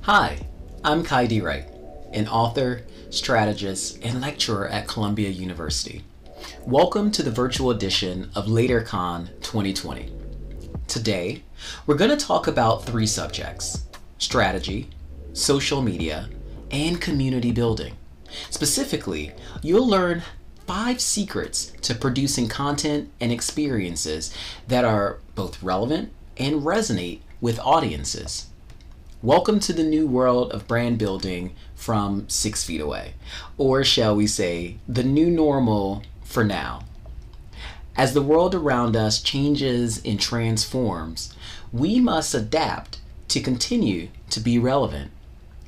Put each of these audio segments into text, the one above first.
Hi, I'm Kai D. Wright, an author, strategist, and lecturer at Columbia University. Welcome to the virtual edition of LaterCon 2020. Today, we're going to talk about three subjects: strategy, social media, and community building. Specifically, you'll learn 5 secrets to producing content and experiences that are both relevant and resonate with audiences. Welcome to the new world of brand building from 6 feet away, or shall we say, the new normal for now. As the world around us changes and transforms, we must adapt to continue to be relevant.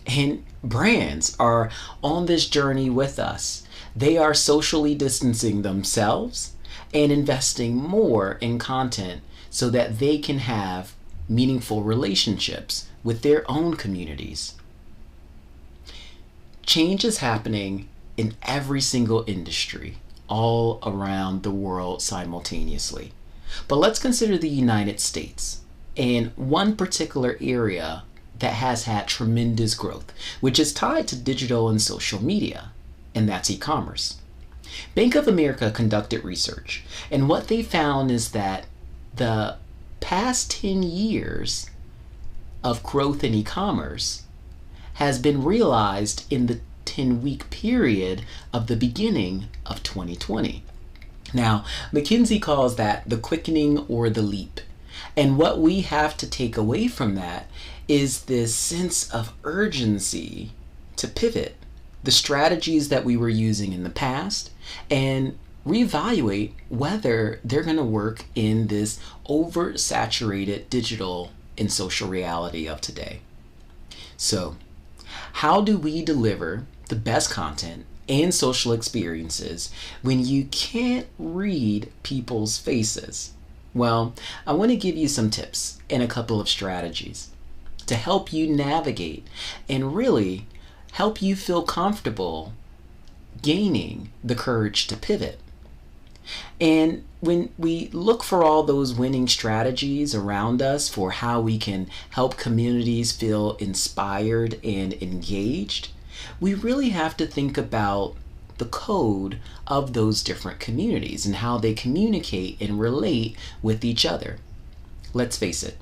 And brands are on this journey with us. They are socially distancing themselves and investing more in content so that they can have meaningful relationships with their own communities. Change is happening in every single industry all around the world simultaneously. But let's consider the United States and one particular area that has had tremendous growth, which is tied to digital and social media, and that's e-commerce. Bank of America conducted research, and what they found is that the past 10 years of growth in e-commerce has been realized in the 10-week period of the beginning of 2020. Now, McKinsey calls that the quickening or the leap. And what we have to take away from that is this sense of urgency to pivot the strategies that we were using in the past and reevaluate whether they're going to work in this oversaturated digital and social reality of today. So, how do we deliver the best content and social experiences when you can't read people's faces? Well, I want to give you some tips and a couple of strategies to help you navigate and really help you feel comfortable gaining the courage to pivot. And when we look for all those winning strategies around us for how we can help communities feel inspired and engaged, we really have to think about the code of those different communities and how they communicate and relate with each other. Let's face it,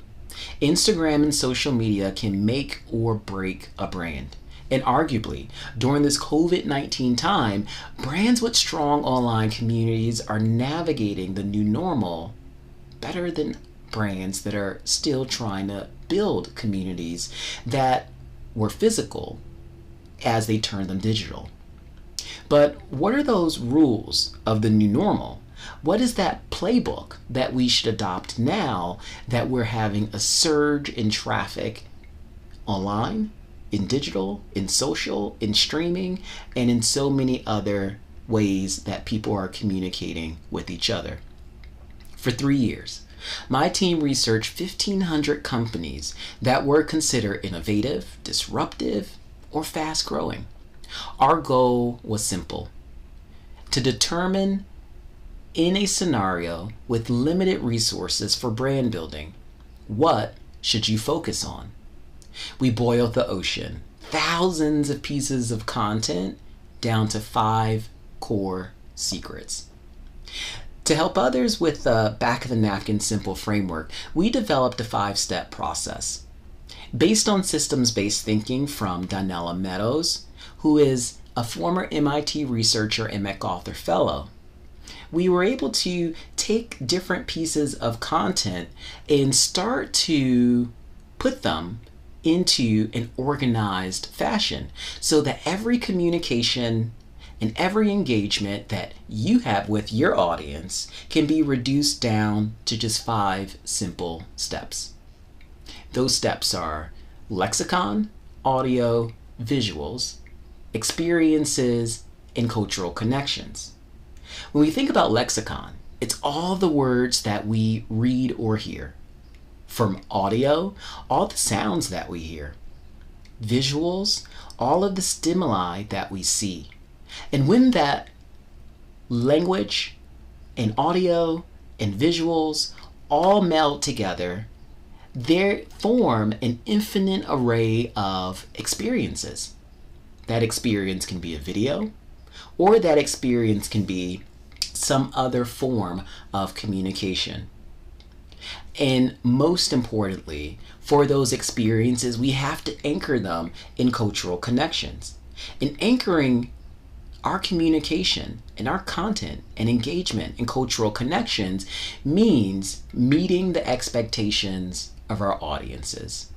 Instagram and social media can make or break a brand. And arguably, during this COVID-19 time, brands with strong online communities are navigating the new normal better than brands that are still trying to build communities that were physical as they turn them digital. But what are those rules of the new normal? What is that playbook that we should adopt now that we're having a surge in traffic online, in digital, in social, in streaming, and in so many other ways that people are communicating with each other? For 3 years, my team researched 1,500 companies that were considered innovative, disruptive, or fast-growing. Our goal was simple: to determine, in a scenario with limited resources for brand building, what should you focus on? We boiled the ocean, thousands of pieces of content, down to 5 core secrets. To help others with the back of the napkin simple framework, we developed a 5-step process. Based on systems-based thinking from Donella Meadows, who is a former MIT researcher and MacArthur Fellow, we were able to take different pieces of content and start to put them into an organized fashion so that every communication and every engagement that you have with your audience can be reduced down to just 5 simple steps. Those steps are lexicon, audio, visuals, experiences, and cultural connections. When we think about lexicon, it's all the words that we read or hear. From audio, all the sounds that we hear. Visuals, all of the stimuli that we see. And when that language and audio and visuals all meld together, they form an infinite array of experiences. That experience can be a video, or that experience can be some other form of communication. And most importantly, for those experiences, we have to anchor them in cultural connections. And anchoring our communication and our content and engagement in cultural connections means meeting the expectations of our audiences.